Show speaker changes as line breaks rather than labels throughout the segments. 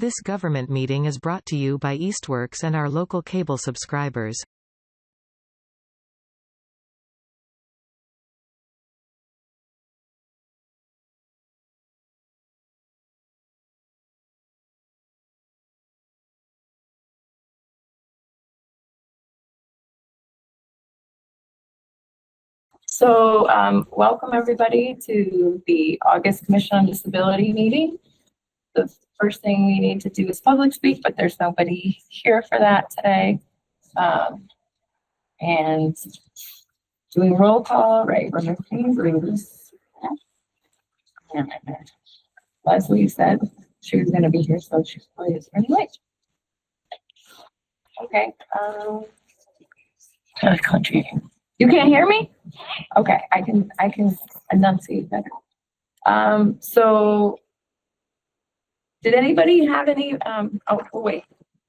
This government meeting is brought to you by Eastworks and our local cable subscribers.
So welcome everybody to the August Commission on Disability meeting. The first thing we need to do is public speak, but there's nobody here for that today. And doing roll call, right? Leslie said she was going to be here, so she's probably just running late. Okay. Country. You can't hear me? Okay, I can enunciate better. So did anybody have any oh wait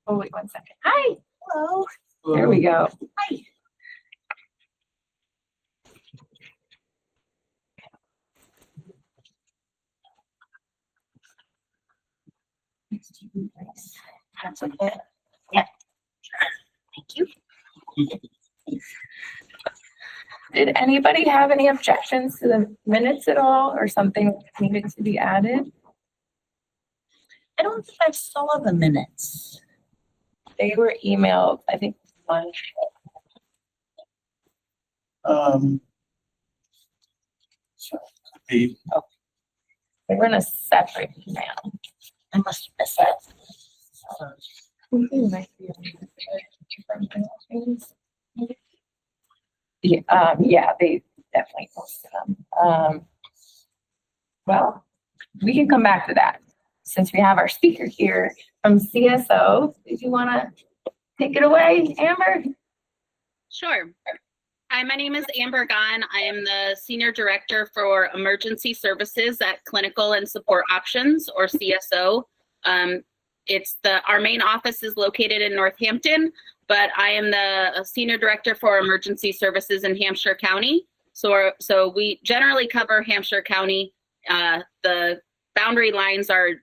1 second. Hi. Hello. There we go. Hi. That's okay. Yeah. Thank you. Did anybody have any objections to the minutes at all, or something needed to be added?
I don't think I saw the minutes.
They were emailed, I think, Monday.
They
were in a separate email.
I must have missed that.
Might be on different things. Yeah, they definitely posted them. Well, we can come back to that since we have our speaker here from CSO. Did you want to take it away, Amber?
Sure. Hi, my name is Amber Gahn. I am the Senior Director for Emergency Services at Clinical and Support Options, or CSO. Our main office is located in Northampton, but I am the Senior Director for Emergency Services in Hampshire County. So we generally cover Hampshire County. The boundary lines are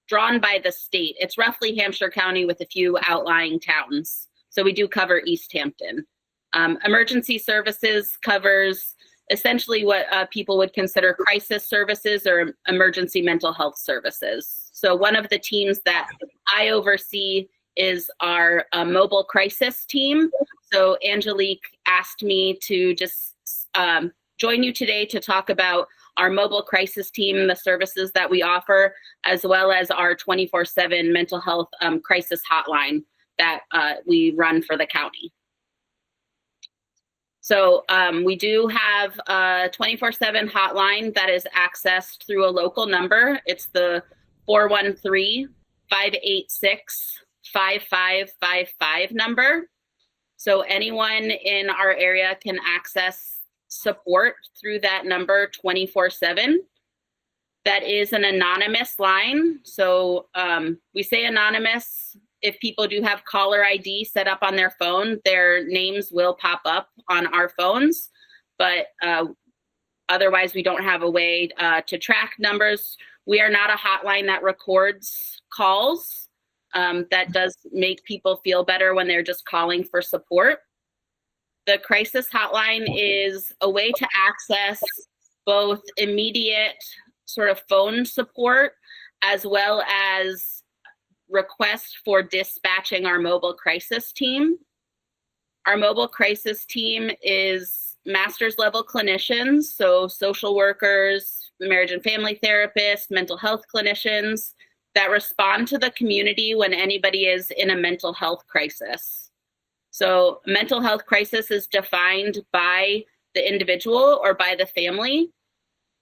drawn by the state. It's roughly Hampshire County with a few outlying towns. So we do cover Easthampton. Emergency services covers essentially what people would consider crisis services or emergency mental health services. So one of the teams that I oversee is our mobile crisis team. So Angelique asked me to just join you today to talk about our mobile crisis team, the services that we offer, as well as our 24/7 mental health crisis hotline that we run for the county. So we do have a 24/7 hotline that is accessed through a local number. It's the 413-586-5555 number. So anyone in our area can access support through that number 24/7. That is an anonymous line. So we say anonymous. If people do have caller ID set up on their phone, their names will pop up on our phones, but otherwise we don't have a way to track numbers. We are not a hotline that records calls. That does make people feel better when they're just calling for support. The crisis hotline is a way to access both immediate sort of phone support as well as request for dispatching our mobile crisis team. Our mobile crisis team is master's level clinicians, so social workers, marriage and family therapists, mental health clinicians that respond to the community when anybody is in a mental health crisis. So mental health crisis is defined by the individual or by the family,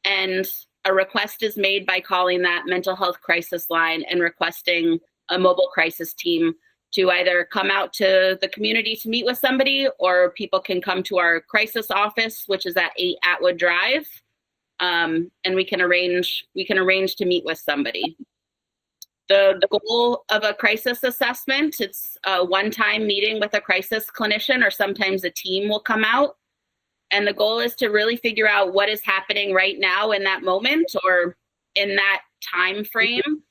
and a request is made by calling that mental health crisis line and requesting a mobile crisis team to either come out to the community to meet with somebody, or people can come to our crisis office, which is at 8 Atwood Drive, and we can arrange to meet with somebody. The goal of a crisis assessment, it's a one-time meeting with a crisis clinician, or sometimes a team will come out. And the goal is to really figure out what is happening right now in that moment or in that time frame,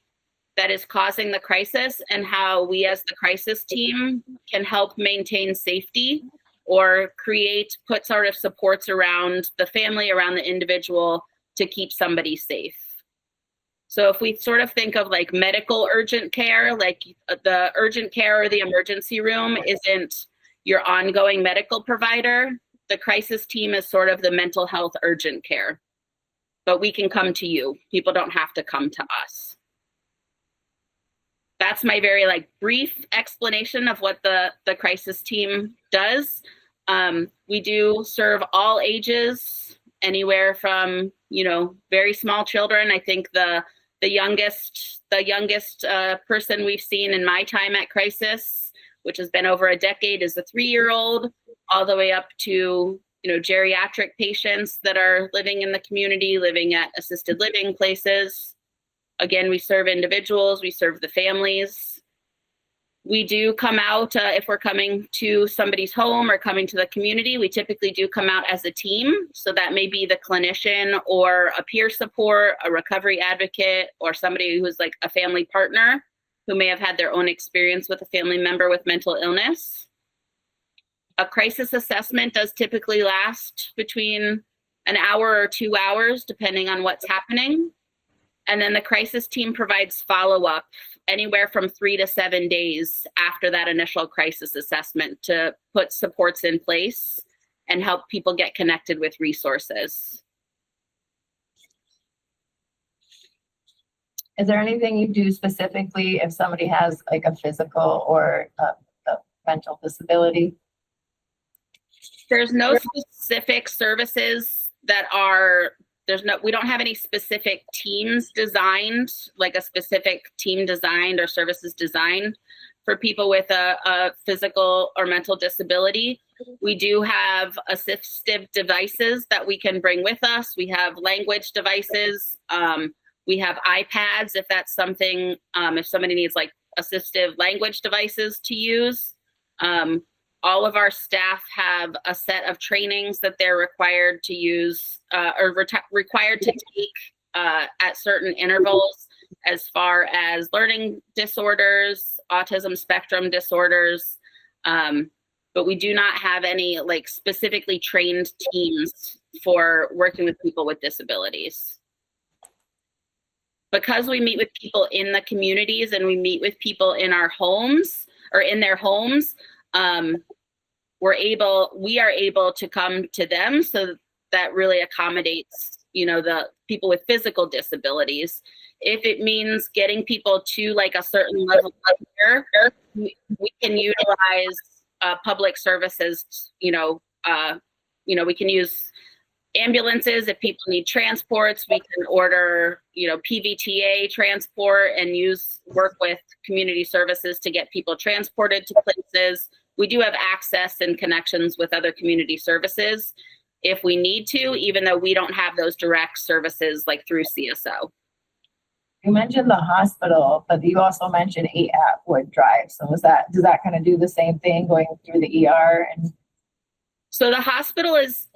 that is causing the crisis and how we as the crisis team can help maintain safety or put sort of supports around the family, around the individual to keep somebody safe. So if we sort of think of like medical urgent care, like the urgent care or the emergency room isn't your ongoing medical provider, the crisis team is sort of the mental health urgent care. But we can come to you. People don't have to come to us. That's my very like brief explanation of what the crisis team does. We do serve all ages, anywhere from, you know, very small children. I think the youngest person we've seen in my time at crisis, which has been over a decade, is a 3-year-old, all the way up to, you know, geriatric patients that are living in the community, living at assisted living places. Again, we serve individuals, we serve the families. We do come out, if we're coming to somebody's home or coming to the community, we typically do come out as a team. So that may be the clinician or a peer support, a recovery advocate, or somebody who's like a family partner who may have had their own experience with a family member with mental illness. A crisis assessment does typically last between an hour or 2 hours, depending on what's happening. And then the crisis team provides follow-up anywhere from 3 to 7 days after that initial crisis assessment to put supports in place and help people get connected with resources.
Is there anything you do specifically if somebody has like a physical or a mental disability?
There's no specific services that are, we don't have any specific teams designed, like a specific team designed or services designed for people with a physical or mental disability. We do have assistive devices that we can bring with us. We have language devices. We have iPads if that's something, if somebody needs like assistive language devices to use. All of our staff have a set of trainings that they're required to use or required to take at certain intervals as far as learning disorders, autism spectrum disorders. But we do not have any like specifically trained teams for working with people with disabilities. Because we meet with people in the communities and we meet with people in our homes or in their homes, we are able to come to them, so that really accommodates, you know, the people with physical disabilities. If it means getting people to like a certain level of care, we can utilize public services. We can use ambulances if people need transports. We can order, you know, PVTA transport and work with community services to get people transported to places. We do have access and connections with other community services if we need to, even though we don't have those direct services like through CSO.
You mentioned the hospital, but you also mentioned 8 Atwood Drive. So does that kind of do the same thing, going through the ER? And
so the hospital is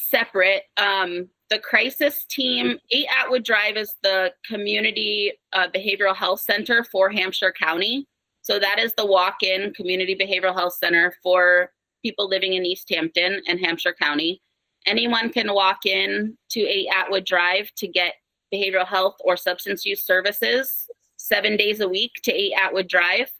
separate. The crisis team, 8 Atwood Drive is the community behavioral health center for Hampshire County. So that is the walk-in community behavioral health center for people living in Easthampton and Hampshire County. Anyone can walk in to 8 Atwood Drive to get behavioral health or substance use services 7 days a week to 8 Atwood Drive.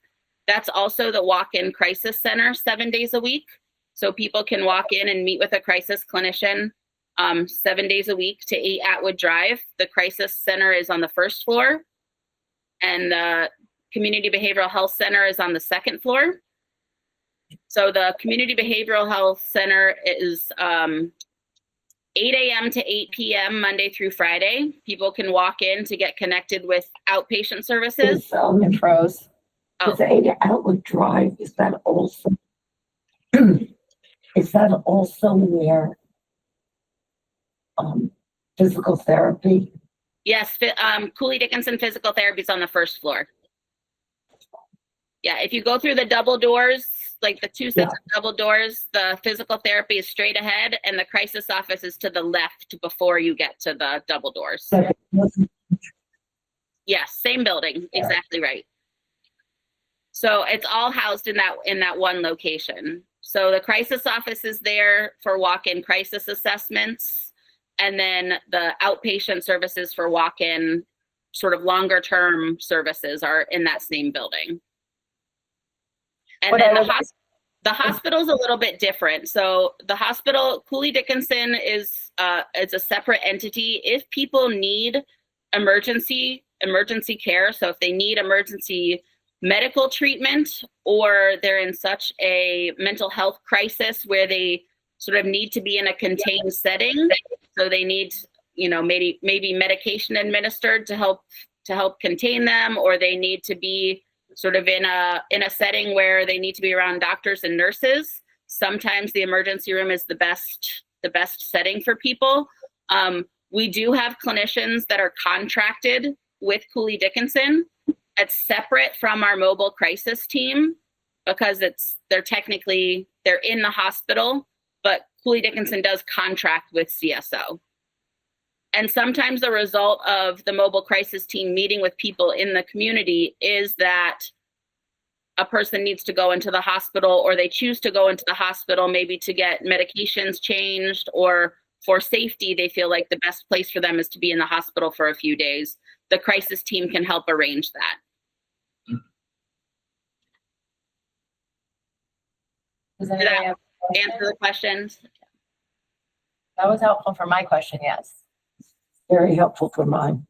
That's also the walk-in crisis center 7 days a week. So people can walk in and meet with a crisis clinician 7 days a week to 8 Atwood Drive. The crisis center is on the first floor, and the Community Behavioral Health Center is on the second floor. So the Community Behavioral Health Center is 8 a.m. to 8 p.m. Monday through Friday. People can walk in to get connected with outpatient services.
It froze.
Is 8 Outlook Drive, is that also where physical therapy?
Yes, Cooley Dickinson Physical Therapy is on the first floor. Yeah, if you go through the double doors, like the 2 sets of double doors, the physical therapy is straight ahead and the crisis office is to the left before you get to the double doors. Yes, same building, exactly right. So it's all housed in that one location. So the crisis office is there for walk-in crisis assessments, and then the outpatient services for walk-in sort of longer term services are in that same building. And then the hospital's a little bit different. So the hospital, Cooley Dickinson is a separate entity. If people need emergency care, so if they need emergency medical treatment, or they're in such a mental health crisis where they sort of need to be in a contained setting, so they need, you know, maybe medication administered to help contain them, or they need to be sort of in a setting where they need to be around doctors and nurses. Sometimes the emergency room is the best setting for people. We do have clinicians that are contracted with Cooley Dickinson. It's separate from our mobile crisis team because they're in the hospital, but Cooley Dickinson does contract with CSO. And sometimes the result of the mobile crisis team meeting with people in the community is that a person needs to go into the hospital, or they choose to go into the hospital maybe to get medications changed, or for safety, they feel like the best place for them is to be in the hospital for a few days. The crisis team can help arrange that.
Does anybody have
Answer the questions?
That was helpful for my question, yes.
Very helpful for mine.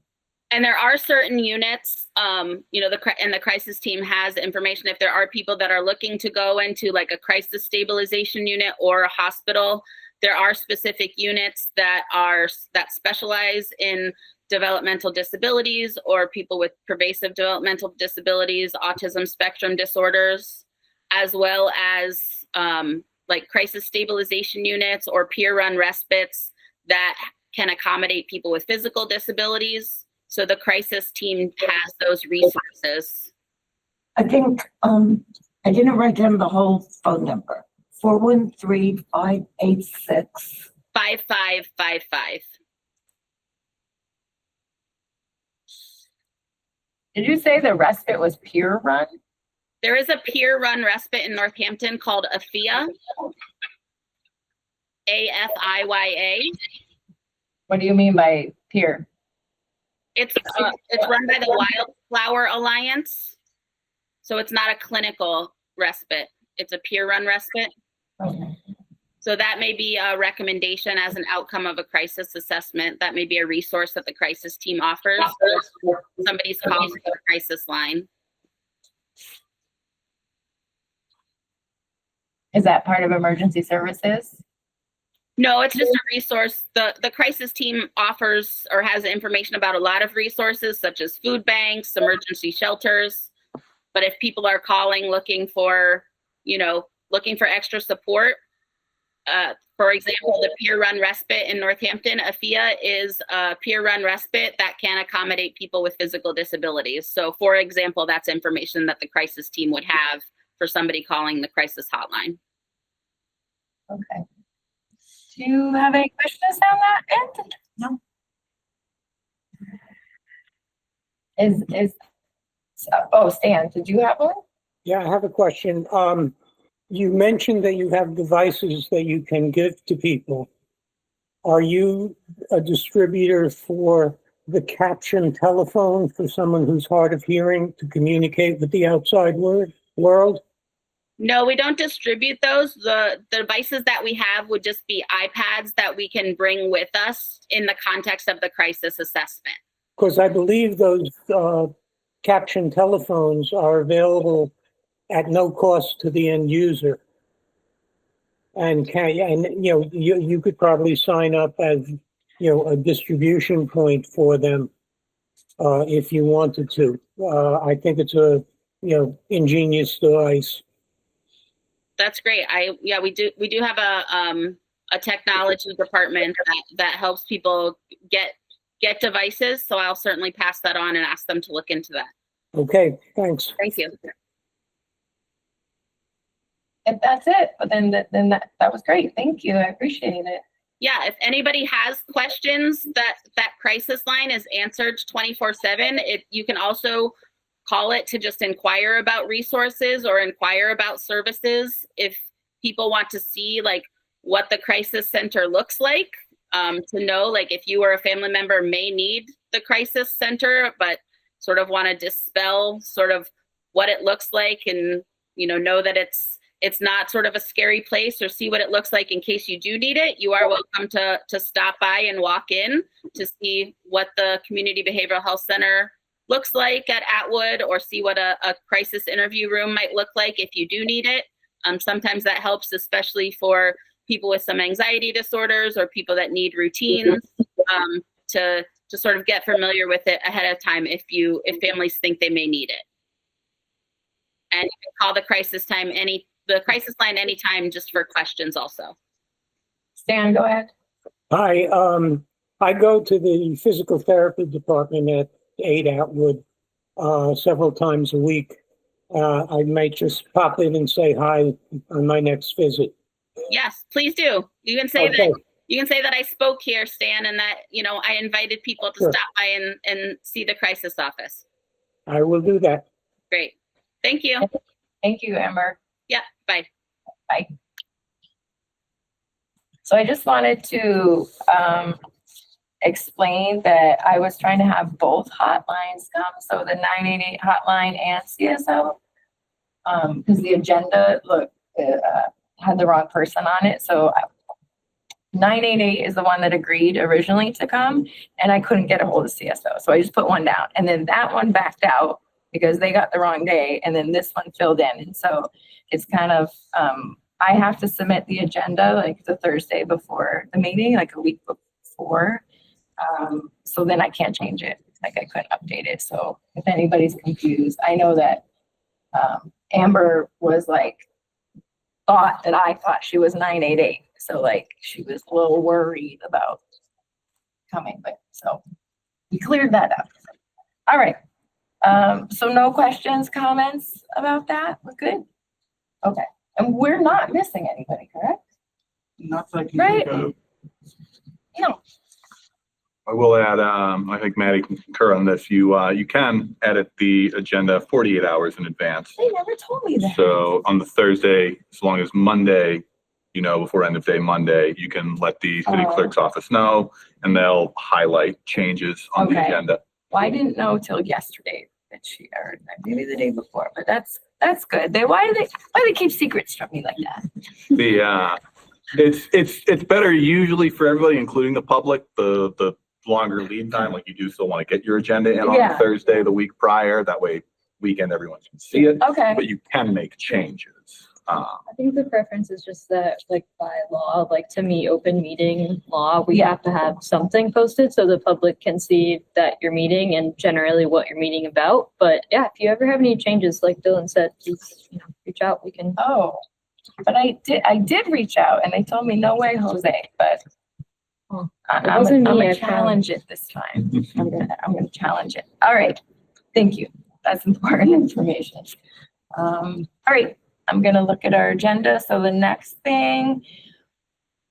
And there are certain units, you know, the crisis team has information. If there are people that are looking to go into like a crisis stabilization unit or a hospital, there are specific units that specialize in developmental disabilities or people with pervasive developmental disabilities, autism spectrum disorders, as well as like crisis stabilization units or peer-run respites that can accommodate people with physical disabilities. So the crisis team has those resources.
I think, I didn't write down the whole phone number. 413-586.
5555.
Did you say the respite was peer run?
There is a peer-run respite in Northampton called AFIA. AFIYA.
What do you mean by peer?
It's run by the Wildflower Alliance. So it's not a clinical respite. It's a peer-run respite.
Okay.
So that may be a recommendation as an outcome of a crisis assessment. That may be a resource that the crisis team offers. Somebody's calling the crisis line.
Is that part of emergency services?
No, it's just a resource. The crisis team offers or has information about a lot of resources, such as food banks, emergency shelters. But if people are calling looking for extra support, for example, the peer-run respite in Northampton, AFIA, is a peer-run respite that can accommodate people with physical disabilities. So, for example, that's information that the crisis team would have for somebody calling the crisis hotline.
Okay. Do you have any questions on that end? No. Stan, did you have one?
Yeah, I have a question. You mentioned that you have devices that you can give to people. Are you a distributor for the caption telephone for someone who's hard of hearing to communicate with the outside world?
No, we don't distribute those. The devices that we have would just be iPads that we can bring with us in the context of the crisis assessment.
Because I believe those caption telephones are available at no cost to the end user. And you could probably sign up as, a distribution point for them if you wanted to. I think it's a, ingenious device.
That's great. We do have a technology department that helps people get devices. So I'll certainly pass that on and ask them to look into that.
Okay, thanks.
Thank you.
If that's it, but then that was great. Thank you. I appreciate it.
Yeah, if anybody has questions, that crisis line is answered 24/7. You can also call it to just inquire about resources or inquire about services. If people want to see like what the crisis center looks like, to know like if you or a family member may need the crisis center, but sort of want to dispel sort of what it looks like and, know that it's not sort of a scary place, or see what it looks like in case you do need it, you are welcome to stop by and walk in to see what the Community Behavioral Health Center looks like at Atwood, or see what a crisis interview room might look like if you do need it. Sometimes that helps, especially for people with some anxiety disorders or people that need routines, to sort of get familiar with it ahead of time if families think they may need it. And you can call the crisis line anytime just for questions also.
Stan, go ahead.
Hi, I go to the physical therapy department at 8 Atwood several times a week. I might just pop in and say hi on my next visit.
Yes, please do. You can say
Okay.
that I spoke here, Stan, and that, I invited people to
Sure.
stop by and see the crisis office.
I will do that.
Great. Thank you.
Thank you, Amber.
Yeah, bye.
Bye. So I just wanted to explain that I was trying to have both hotlines come, so the 988 hotline and CSO, because the agenda had the wrong person on it. So 988 is the one that agreed originally to come, and I couldn't get a hold of CSO, so I just put one down, and then that one backed out because they got the wrong day, and then this one filled in, and so it's kind of I have to submit the agenda like the Thursday before the meeting, like a week before. So then I can't change it. Like I couldn't update it. So if anybody's confused, I know that Amber was thought that I thought she was 988. So like she was a little worried about coming, but so we cleared that up. All right. So no questions, comments about that? We're good? Okay. And we're not missing anybody, correct?
Not that I can
Right.
think of.
No.
I will add, I think Maddie can concur on this. You can edit the agenda 48 hours in advance.
They never told me that.
So on the Thursday, as long as Monday, before end of day Monday, you can let the city clerk's office know, and they'll highlight changes on the
Okay.
agenda.
Well, I didn't know till yesterday that she aired, maybe the day before, but that's good. Why do they keep secrets from me like that?
It's better usually for everybody, including the public, the longer lead time, like you do still want to get your agenda in on
Yeah.
Thursday, the week prior, that way weekend everyone can see it,
Okay.
but you can make changes.
I think the preference is just that, like by law, like to meet open meeting law, we
Yeah.
have to have something posted so the public can see that you're meeting and generally what you're meeting about. But yeah, if you ever have any changes, like Dylan said, please, reach out. We can.
Oh, but I did reach out and they told me, no way, Jose, but
Oh,
I'm
it wasn't me,
gonna
I
challenge it this time. I'm gonna challenge it. All right. Thank you. That's important information. All right. I'm gonna look at our agenda. So the next thing,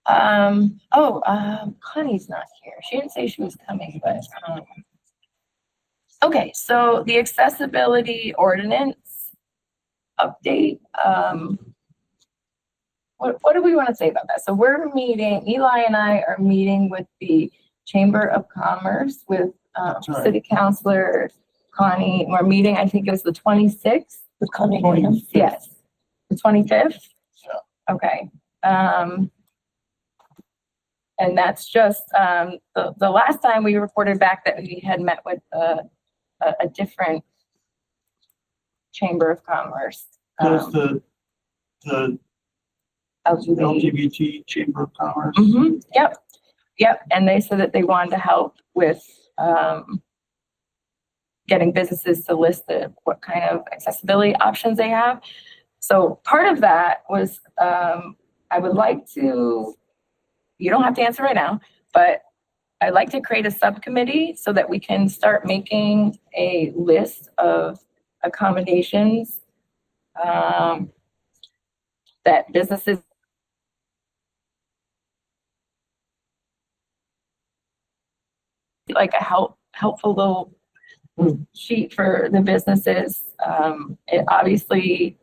Connie's not here. She didn't say she was coming, but, okay. So the accessibility ordinance update, what do we want to say about that? So we're meeting, Eli and I are meeting with the Chamber of Commerce with,
right.
City Councilor Connie. We're meeting, I think it was the 26th.
With Connie Williams.
Yes. The 25th?
Yeah.
Okay. And that's just, the last time we reported back that we had met with a different Chamber of Commerce.
That's the
LGBT.
LGBT Chamber of Commerce.
Mhm. Yep. And they said that they wanted to help with, getting businesses to list what kind of accessibility options they have. So part of that was, I would like to, you don't have to answer right now, but I'd like to create a subcommittee so that we can start making a list of accommodations that businesses like a helpful little sheet for the businesses. It obviously,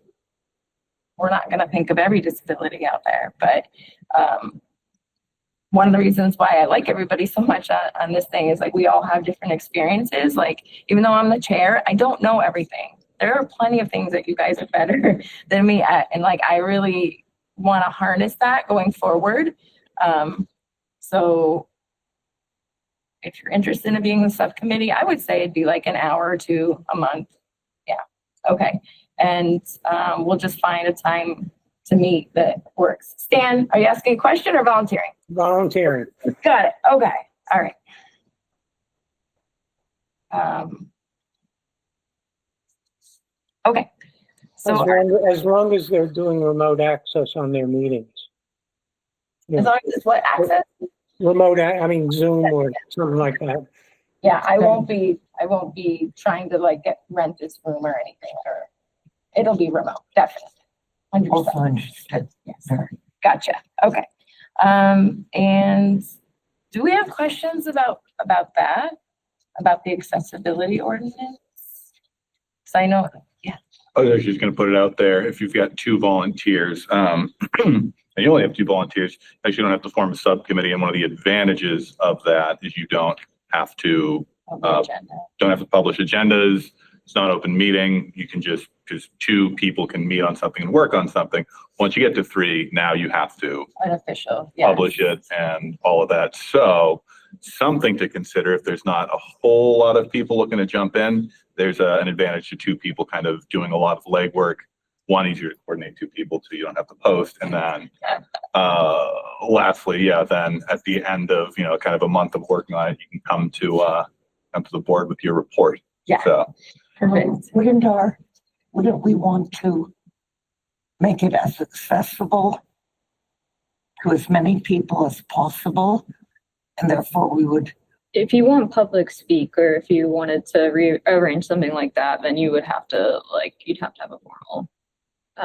we're not going to think of every disability out there, but one of the reasons why I like everybody so much on this thing is like we all have different experiences. Like even though I'm the chair, I don't know everything. There are plenty of things that you guys are better than me at, and like I really want to harness that going forward. So if you're interested in being the subcommittee, I would say it'd be like an hour or two a month. Yeah. Okay. And we'll just find a time to meet that works. Stan, are you asking a question or volunteering?
Volunteering.
Got it. Okay. All right. Okay. So
As long as they're doing remote access on their meetings.
as long as it's what access?
I mean Zoom or something like that.
Yeah, I won't be trying to like rent this room or anything, or it'll be remote, definitely. 100%.
Also understood.
Yes. Gotcha. Okay. And do we have questions about that? About the accessibility ordinance? Because I know, yeah.
Oh, they're just going to put it out there. If you've got 2 volunteers, and you only have 2 volunteers, actually don't have to form a subcommittee. And one of the advantages of that is you don't have to publish agendas. It's not an open meeting. You can just, because 2 people can meet on something and work on something. Once you get to 3, now you have to
Unofficial,
publish it and all of that. So something to consider if there's not a whole lot of people looking to jump in. There's an advantage to 2 people kind of doing a lot of legwork. 1, easier to coordinate 2 people so you don't have to post. And then lastly, then at the end of, kind of a month of working on it, you can come to the board with your report.
Yeah.
So
Perfect.
Wouldn't we want to make it as accessible to as many people as possible? And therefore we would.
If you want public speak, or if you wanted to rearrange something like that, then you would have to you'd have to have a formal.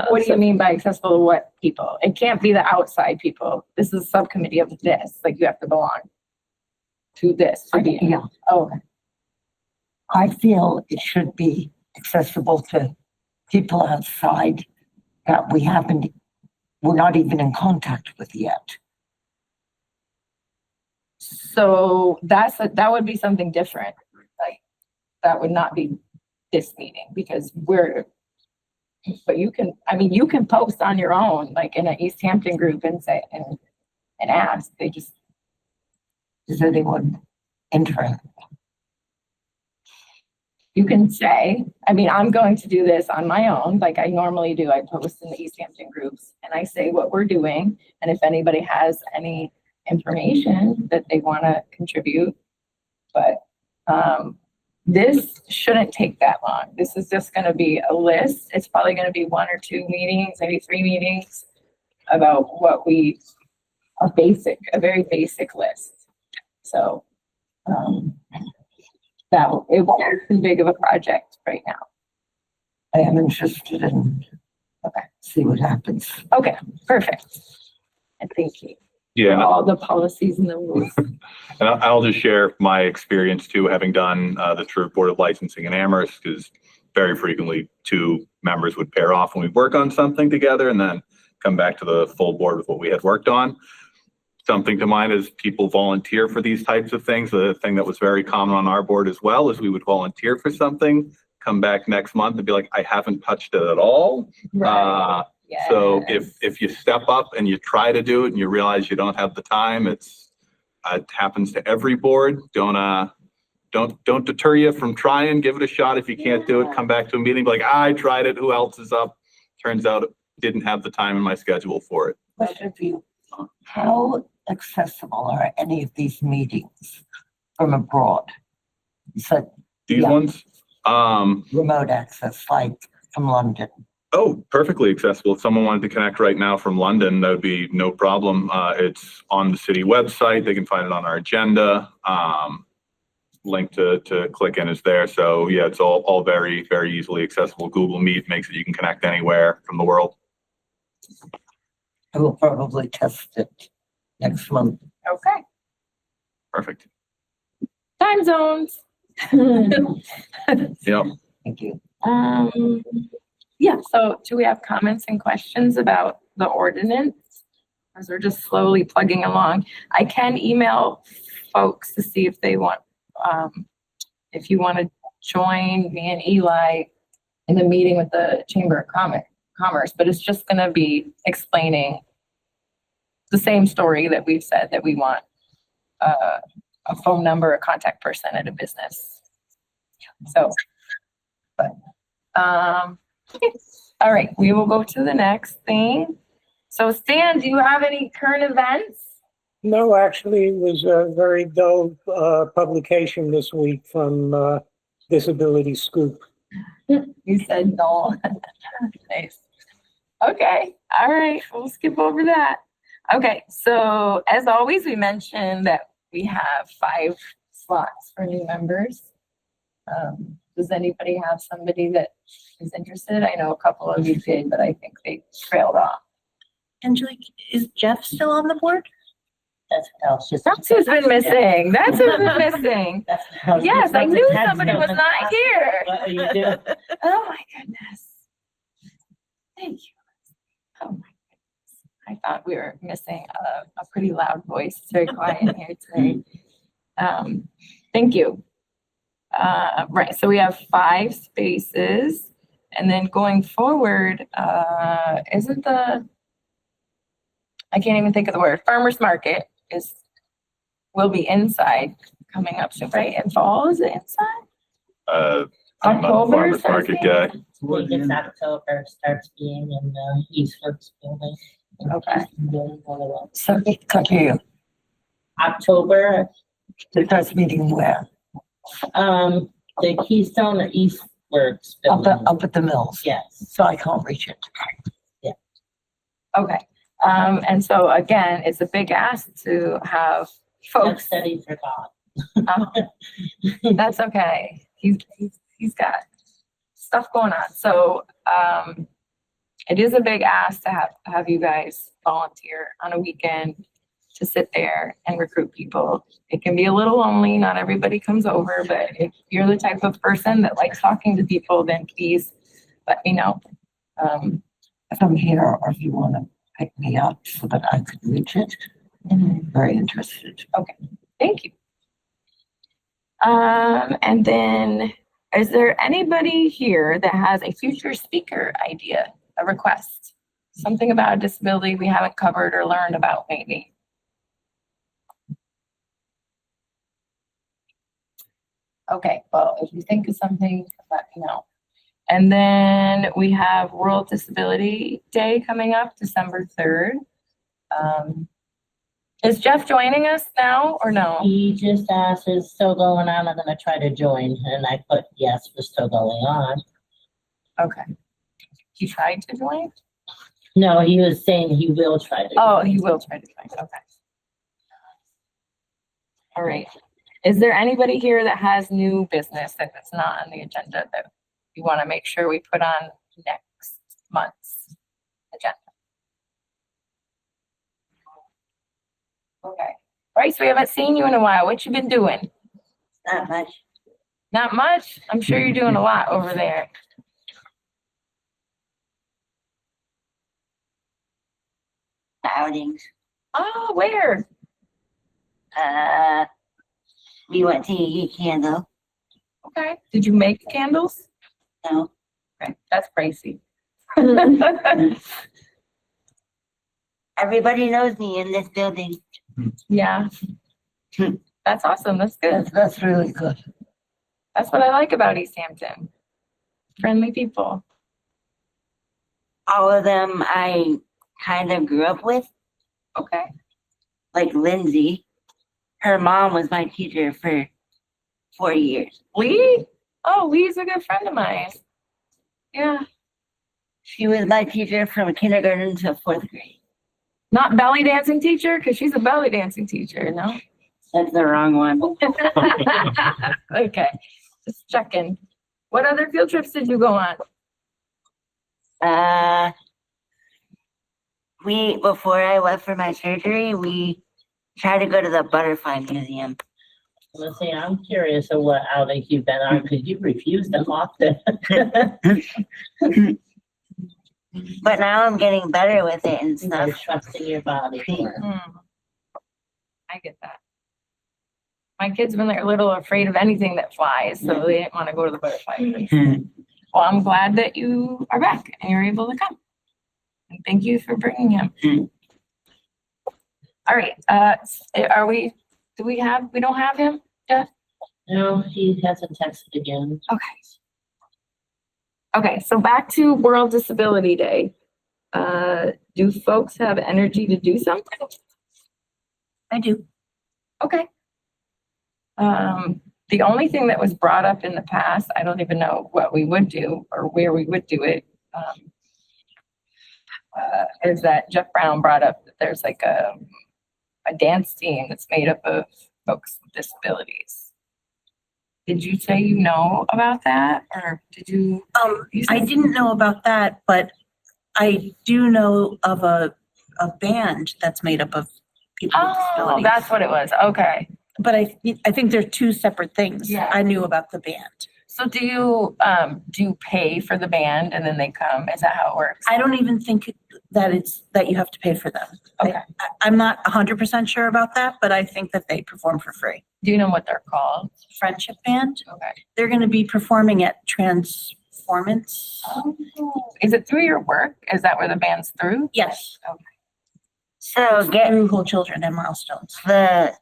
What do you mean by accessible to what people? It can't be the outside people. This is a subcommittee of this. Like you have to belong to this.
Yeah.
Oh, okay.
I feel it should be accessible to people outside that we're not even in contact with yet.
So that would be something different. Like that would not be this meeting because but you can post on your own, like in an Easthampton group and say, and ask, they just.
Is anyone entering?
You can say, I'm going to do this on my own, like I normally do. I post in the Easthampton groups and I say what we're doing. And if anybody has any information that they want to contribute, but this shouldn't take that long. This is just going to be a list. It's probably going to be 1 or 2 meetings, maybe 3 meetings about what a very basic list. So, it won't be too big of a project right now.
I am interested in. Okay. See what happens.
Okay, perfect. And thank you.
Yeah.
For all the policies and the rules.
And I'll just share my experience too, having done the True Board of Licensing in Amherst, because very frequently 2 members would pair off when we work on something together and then come back to the full board with what we had worked on. Something to mind is people volunteer for these types of things. The thing that was very common on our board as well is we would volunteer for something, come back next month and be like, I haven't touched it at all.
Right.
So if you step up and you try to do it and you realize you don't have the time, it happens to every board. Don't deter you from trying. Give it a shot. If you can't do it, come back to a meeting like, I tried it. Who else is up? Turns out didn't have the time in my schedule for it.
Question for you. How accessible are any of these meetings from abroad? So
These ones?
Remote access, like from London.
Oh, perfectly accessible. If someone wanted to connect right now from London, that would be no problem. It's on the city website. They can find it on our agenda. Link to click in is there. So yeah, it's all very, very easily accessible. Google Meet makes it you can connect anywhere from the world.
I will probably test it next month.
Okay.
Perfect.
Time zones.
Yep.
Thank you.
Yeah, so do we have comments and questions about the ordinance? As we're just slowly plugging along. I can email folks to see if they want, if you want to join me and Eli in the meeting with the Chamber of Commerce, but it's just gonna be explaining the same story that we've said, that we want a phone number, a contact person at a business. So, but, okay. All right, we will go to the next thing. So Stan, do you have any current events?
No, actually, it was a very dull publication this week from Disability Scoop.
You said no. Nice. Okay, all right, we'll skip over that. Okay, so as always, we mentioned that we have 5 slots for new members. Does anybody have somebody that is interested? I know a couple of you did, but I think they trailed off.
Angelique, is Jeff still on the board?
That's what I was just.
That's who's been missing. That's who's been missing.
That's what I was
Yes,
just
I
about to
knew
text
somebody
him
was
and
not
ask
here.
What are you doing?
Oh my goodness. Thank you. Oh my goodness. I thought we were missing a pretty loud voice. It's very quiet here today. Thank you. Right, so we have 5 spaces, and then going forward, isn't I can't even think of the word, farmer's market will be inside coming up soon, right? In fall, is it inside?
I'm not a
October
farmer's market guy.
I think it's October, starts being in the Eastworks building.
Okay.
So, can't hear you.
October,
The first meeting where?
the Keystone or Eastworks building.
Up at the mills.
Yes,
So I can't reach it.
Okay, and so again, it's a big ask to have
Jeff
folks.
said he forgot.
That's okay. He's got stuff going on. So, it is a big ask to have you guys volunteer on a weekend to sit there and recruit people. It can be a little lonely. Not everybody comes over, but if you're the type of person that likes talking to people, then please let me know.
If I'm here or if you want to pick me up so that I could reach it, very interested.
Thank you. And then is there anybody here that has a future speaker idea, a request? Something about a disability we haven't covered or learned about maybe? Okay, well, if you think of something, let me know. And then we have World Disability Day coming up, December 3rd. Is Jeff joining us now or no?
He just asked, is still going on? I'm gonna try to join, and I put, yes, we're still going on.
Okay. He tried to join?
No, he was saying he will try to.
Oh, he will try to join, okay. All right. Is there anybody here that has new business that's not on the agenda that you want to make sure we put on next month's agenda? Okay. All right, so we haven't seen you in a while. What you been doing?
Not much.
Not much? I'm sure you're doing a lot over there.
Outings.
Oh, where?
We went to eat candle.
Okay. Did you make candles?
No.
Okay, that's pricey.
Everybody knows me in this building.
Yeah. That's awesome. That's good.
That's really good.
That's what I like about Easthampton. Friendly people.
All of them I kind of grew up with,
Okay.
like Lindsay. Her mom was my teacher for 4 years.
Lee? Oh, Lee's a good friend of mine. Yeah.
She was my teacher from kindergarten to 4th grade.
Not belly dancing teacher, because she's a belly dancing teacher, no?
That's the wrong one.
Okay. Just checking. What other field trips did you go on?
Before I left for my surgery, we tried to go to the butterfly museum.
Let's see, I'm curious of what outings you've been on, because you refuse them often.
But now I'm getting better with it and
You're
stuff.
trusting your body more.
I get that. My kids, when they're little, are afraid of anything that flies, so they didn't want to go to the butterfly place. Well, I'm glad that you are back and you're able to come. And thank you for bringing him. All right, we don't have him?
No, he hasn't texted again.
Okay. Okay, so back to World Disability Day. Do folks have energy to do something?
I do.
Okay. The only thing that was brought up in the past, I don't even know what we would do or where we would do it, is that Jeff Brown brought up that there's like a dance team that's made up of folks with disabilities. Did you say you know about that, or did you?
I didn't know about that, but I do know of a band that's made up of people with
Oh,
disabilities.
that's what it was. Okay.
But I think they're two separate things.
Yeah.
I knew about the band.
So do you pay for the band and then they come? Is that how it works?
I don't even think that you have to pay for them.
Okay.
I'm not 100% sure about that, but I think that they perform for free.
Do you know what they're called?
Friendship Band.
Okay.
They're going to be performing at Transformance.
Oh, is it through your work? Is that where the band's through?
Yes.
Okay.
So get
Through Whole Children and Milestones.
the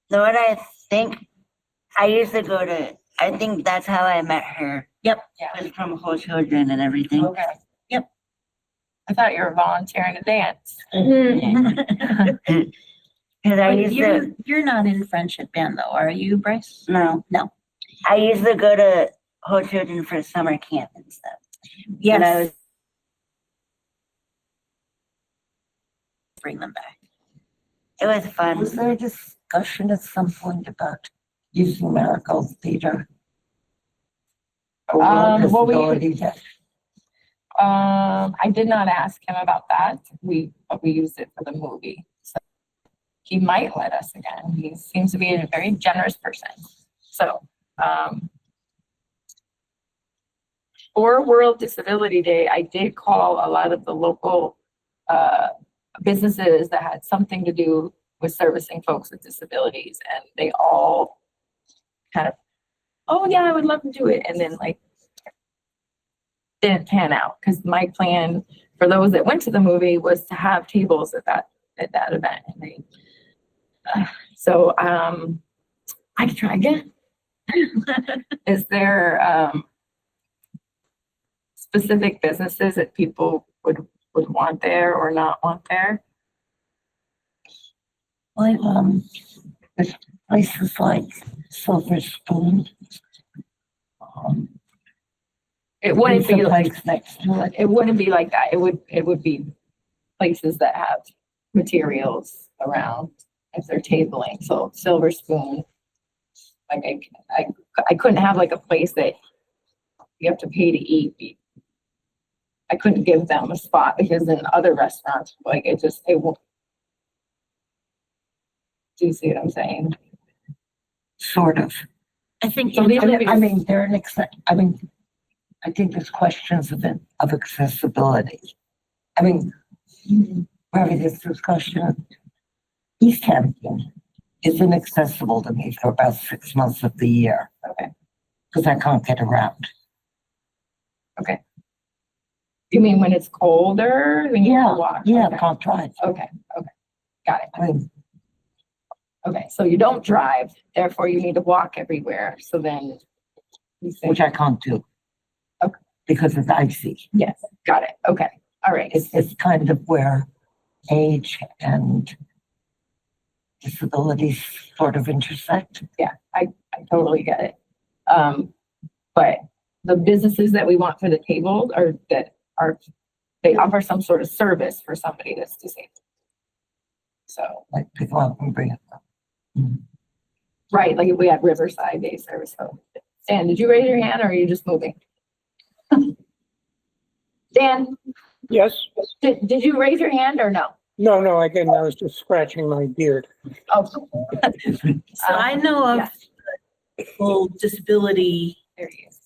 what I think I used to go to. I think that's how I met her.
Yep.
Yeah.
Was from Whole Children and everything.
Okay.
Yep.
I thought you were volunteering to dance.
Because I used to
You're not in Friendship Band though, are you, Bryce?
no.
No.
I used to go to Whole Children for summer camp and stuff. And I was
Yes. Bring them back.
it was fun.
Was there a discussion at some point about using Marigold Theater? Or
Well,
disability day?
I did not ask him about that. But we used it for the movie. So he might let us again. He seems to be a very generous person. So, for World Disability Day, I did call a lot of the local, businesses that had something to do with servicing folks with disabilities, and they all kind of, oh yeah, I would love to do it. And then like, didn't pan out, because my plan for those that went to the movie was to have tables at that event. And they, so I could try again. Is there specific businesses that people would want there or not want there?
Like, there's places like Silver Spoon.
It wouldn't be
pizza
like,
place next to it.
it wouldn't be like that. It would be places that have materials around if they're tabling. So Silver Spoon, like I couldn't have like a place that you have to pay to eat. I couldn't give them a spot, because in other restaurants, like it won't. Do you see what I'm saying?
Sort of.
I think
So the only-
I mean, I think there's questions of accessibility. I mean, we're having this discussion. Easthampton is inaccessible to me for about 6 months of the year.
Okay.
Because I can't get around.
Okay. You mean when it's colder? When you have to walk?
Yeah,
Okay.
I can't drive.
Okay. Got it.
I mean,
Okay, so you don't drive, therefore you need to walk everywhere. So then you say,
which I can't do.
Okay.
Because it's icy.
yes, got it. Okay, all right.
It's kind of where age and disabilities sort of intersect.
Yeah, I totally get it. But the businesses that we want for the tables they offer some sort of service for somebody that's disabled. So,
Like pick them up and bring it up.
right, like if we had Riverside Day service. So, Dan, did you raise your hand or are you just moving? Dan,
Yes,
did you raise your hand or no?
No, again, I was just scratching my beard.
Oh.
So I know of full disability,
There he is.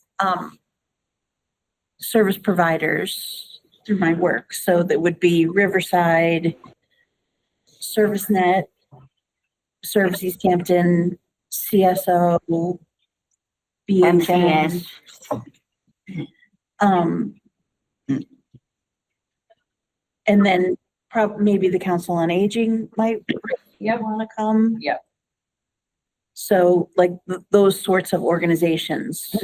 service providers through my work. So that would be Riverside, ServiceNet, Service Easthampton, CSO, BHN. And then maybe the Council on Aging might want to come.
Yep.
So like those sorts of organizations.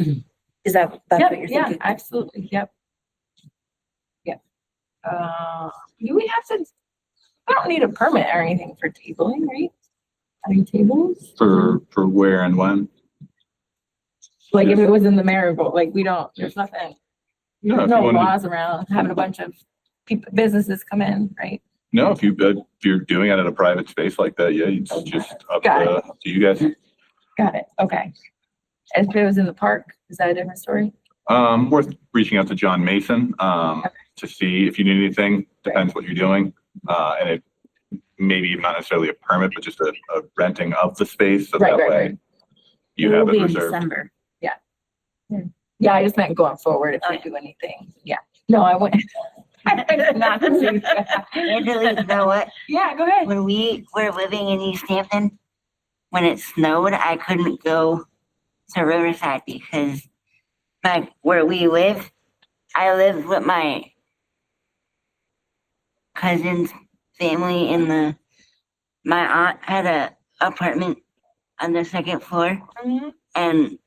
Is that's
Yep,
what you're
yeah,
thinking?
absolutely. Yep. Yep. Do we have to, I don't need a permit or anything for tabling, right? Having tables?
For where and when?
Like if it was in the marigold, like we don't, there's nothing,
No,
there's
if you
no
wanted,
laws around having a bunch of people, businesses come in, right?
no, if you're doing it at a private space like that, yeah, it's just up to you guys.
Got it. Okay. If it was in the park, is that a different story?
Worth reaching out to John Mason, to see if you need anything, depends what you're doing. And it maybe not necessarily a permit, but just a renting of the space. So that way you have it
in
reserved.
December.
Yeah, I just meant going forward if we do anything. Yeah. No, I wouldn't. Not to say that.
Angela, you know what?
Yeah, go ahead.
When we were living in Easthampton, when it snowed, I couldn't go to Riverside because where we live, I lived with my cousin's family in my aunt had a apartment on the second floor and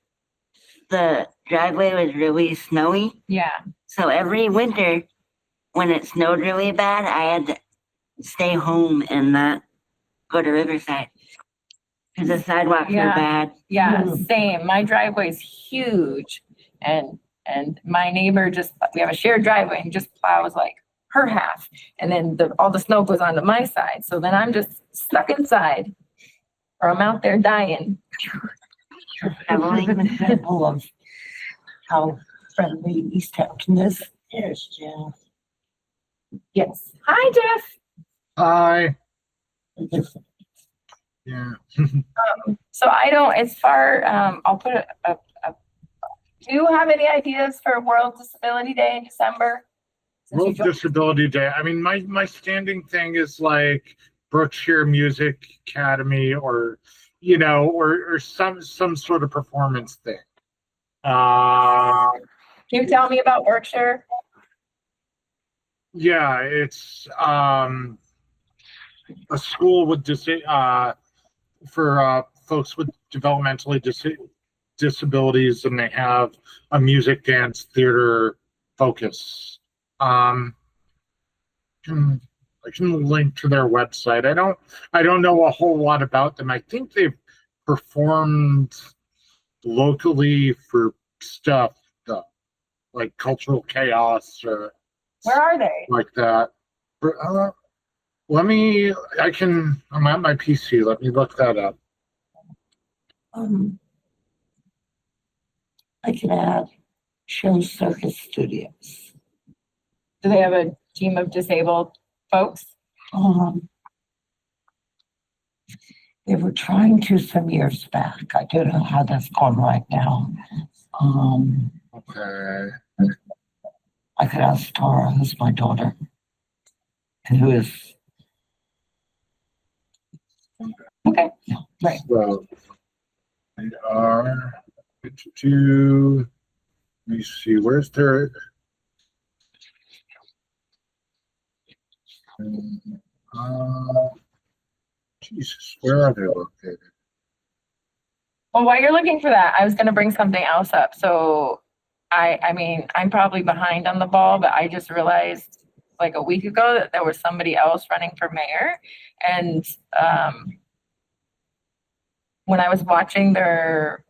the driveway was really snowy.
Yeah.
So every winter when it snowed really bad, I had to stay home and not go to Riverside because the sidewalks were bad.
Yeah, same. My driveway's huge and my neighbor we have a shared driveway and just plows like her half. And then all the snow goes onto my side. So then I'm just stuck inside or I'm out there dying.
Emily, an example of how friendly Easthampton is.
Yes, Jeff.
Yes. Hi, Jeff.
Hi. Yeah.
So I don't, as far, I'll put do you have any ideas for World Disability Day in December?
World Disability Day. I mean, my standing thing is like Brookshire Music Academy or, or some sort of performance thing.
Can you tell me about Berkshire?
Yeah, it's a school with for folks with developmentally disabilities, and they have a music, dance, theater focus. I can link to their website. I don't know a whole lot about them. I think they've performed locally for stuff like Cultural Chaos or
Where are they?
like that. I'm at my PC. Let me look that up.
I can add Show Circus Studios.
Do they have a team of disabled folks?
They were trying to some years back. I don't know how that's gone right now.
Okay.
I could ask Tara, who's my daughter, and who is.
Okay. Right.
So they are let me see, where's their Jesus, where are they located?
Well, while you're looking for that, I was going to bring something else up. So I mean, I'm probably behind on the ball, but I just realized like a week ago that there was somebody else running for mayor. And when I was watching their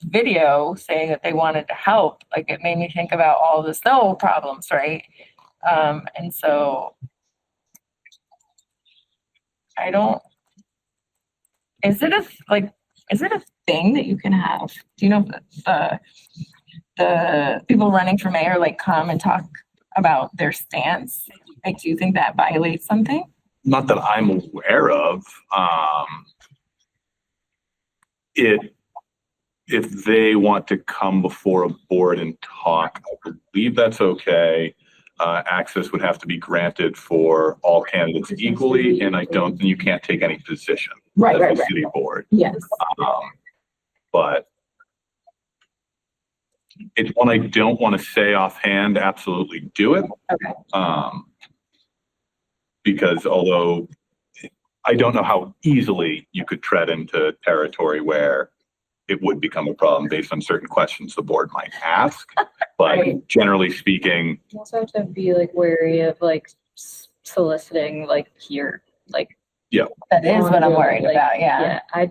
video saying that they wanted to help, like it made me think about all the snow problems, right? And so is it a thing that you can have? Do you know if the people running for mayor like come and talk about their stance Like, do you think that violates something?
Not that I'm aware of. If they want to come before a board and talk, I believe that's okay. Access would have to be granted for all candidates equally, and you can't take any position as a city board.
Yes.
But it's one I don't want to say offhand, absolutely do it.
Okay.
Because although I don't know how easily you could tread into territory where it would become a problem based on certain questions the board might ask. But
Right.
generally speaking,
You also have to be like wary of like soliciting like here, like.
That is what I'm worried
like,
about, yeah.
Yeah, I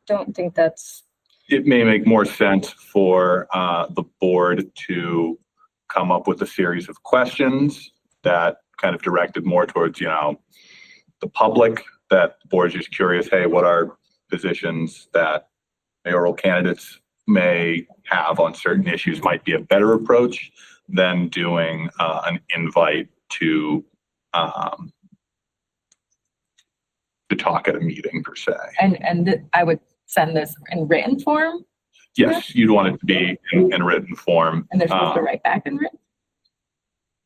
don't think that's.
it may make more sense for the board to come up with a series of questions that kind of directed more towards, the public, that the board's just curious, hey, what are positions that mayoral candidates may have on certain issues might be a better approach than doing an invite to talk at a meeting per se.
And I would send this in written form,
Yes, you'd want it to be in written form.
and they're supposed to write back in written?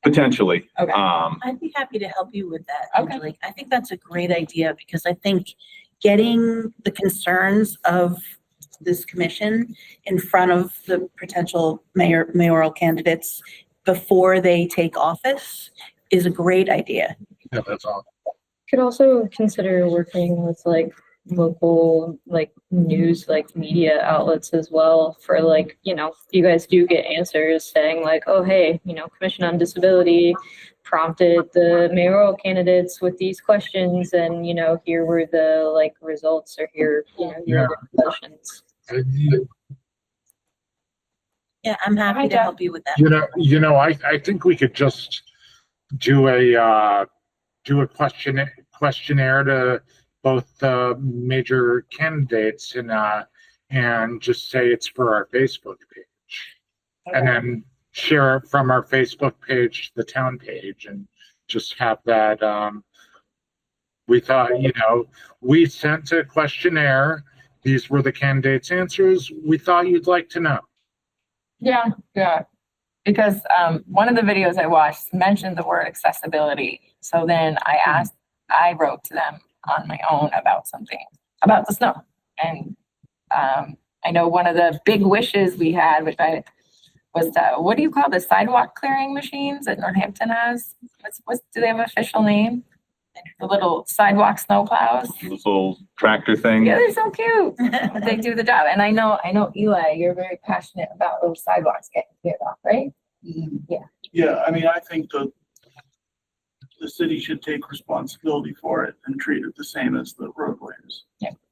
Potentially.
Okay.
I'd be happy to help you with that,
Okay.
Angelique. I think that's a great idea because I think getting the concerns of this commission in front of the potential mayoral candidates before they take office is a great idea.
Yeah, that's all.
Could also consider working with like local like news like media outlets as well for like, you guys do get answers saying like, oh hey, Commission on Disability prompted the mayoral candidates with these questions and here were the like results or here, here are the questions.
Yeah, I'm happy to help you with that.
I think we could just do a questionnaire to both major candidates and just say it's for our Facebook page. And then share it from our Facebook page to the town page and just have that. We thought, we sent a questionnaire. These were the candidates' answers. We thought you'd like to know.
Yeah. Because one of the videos I watched mentioned the word accessibility. So then I wrote to them on my own about something, about the snow. And I know one of the big wishes we had, was what do you call the sidewalk clearing machines that Northampton has? Do they have an official name? The little sidewalk snow plows?
Those little tractor things.
Yeah, they're so cute. They do the job. And I know, Eli, you're very passionate about those sidewalks getting cleared off, right?
Yeah, I mean, I think the city should take responsibility for it and treat it the same as the roadways.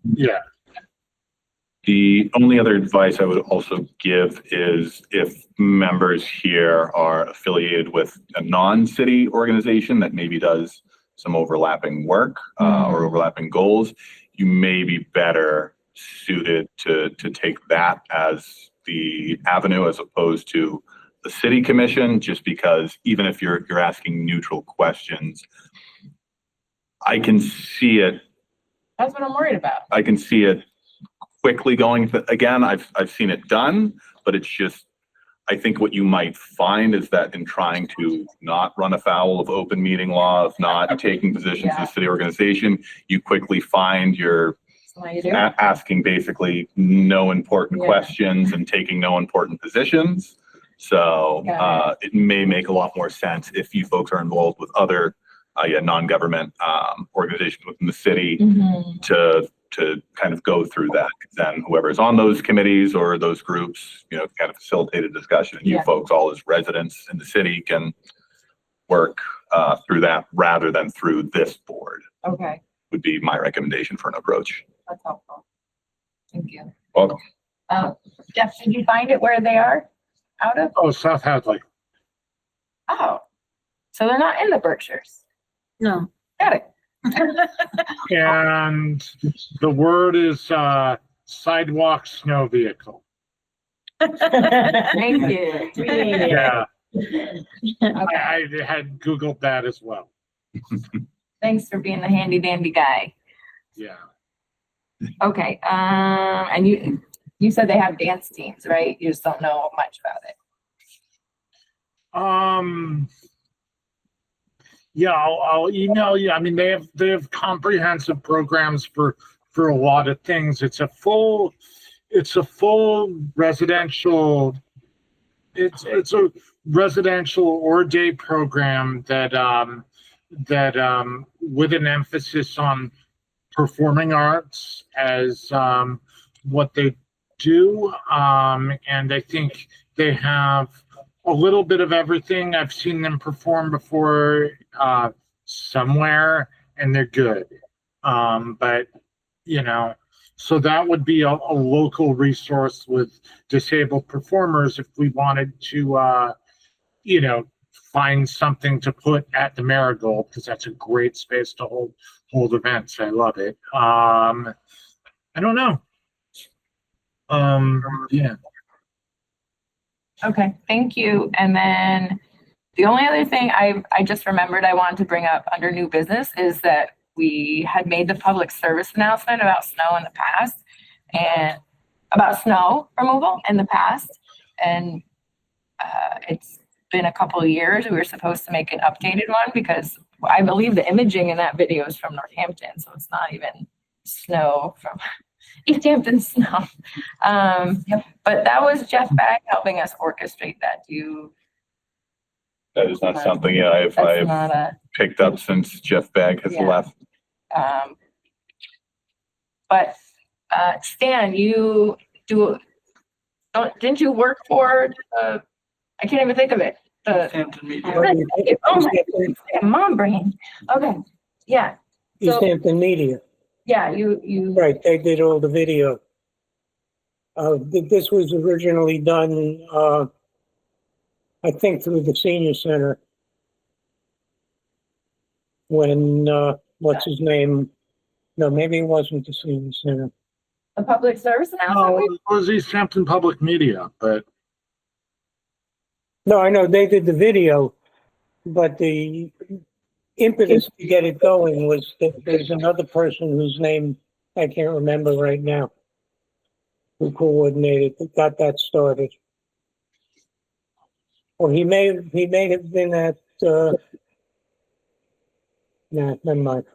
Yeah.
The only other advice I would also give is if members here are affiliated with a non-city organization that maybe does some overlapping work or overlapping goals, you may be better suited to take that as the avenue as opposed to the city commission, just because even if you're asking neutral questions, I can see it.
That's what I'm worried about.
I can see it quickly going. Again, I've seen it done, but it's just, I think what you might find is that in trying to not run afoul of open meeting law, of not taking positions in the city organization, you quickly find you're asking basically no important questions and taking no important positions. So it may make a lot more sense if you folks are involved with other non-government organizations within the city to kind of go through that. Then whoever's on those committees or those groups, kind of facilitate a discussion. And you folks all as residents in the city can work through that rather than through this board.
Okay,
Would be my recommendation for an approach.
that's helpful. Thank you.
Welcome.
Jeff, did you find it where they are out of?
Oh, South Hadley.
Oh, so they're not in the Berkshires.
No.
Got it.
And the word is sidewalk snow vehicle.
Thank you.
Yeah. I had Googled that as well.
Thanks for being the handy dandy guy.
Yeah.
Okay, and you said they have dance teams, right? You just don't know much about it.
Yeah, I'll email you. I mean, they have comprehensive programs for a lot of things. It's a full residential. It's a residential or day program that with an emphasis on performing arts as what they do. And I think they have a little bit of everything. I've seen them perform before somewhere, and they're good. But, so that would be a local resource with disabled performers if we wanted to, find something to put at the Marigold, because that's a great space to hold events. I love it. I don't know. Yeah.
Okay, thank you. And then the only other thing I just remembered I wanted to bring up under new business is that we had made the public service announcement about snow in the past and about snow removal in the past. And it's been a couple of years. We were supposed to make an updated one because I believe the imaging in that video is from Northampton, so it's not even snow from Easthampton snow. But that was Jeff Bagg helping us orchestrate that.
That is not something, I've picked up since Jeff Bagg has left.
But Stan, didn't you work for I can't even think of it.
Easthampton Media.
Oh my mom brain. Okay. Yeah.
Easthampton Media.
Yeah, you
Right, they did all the video. This was originally done, I think through the senior center. When, what's his name? No, maybe it wasn't the senior center.
the public service
No,
announcement.
it was Easthampton Public Media, but
No, I know they did the video, but the impetus to get it going was that there's another person whose name I can't remember right now, who coordinated, who got that started. Or he may have been at, nah, never mind.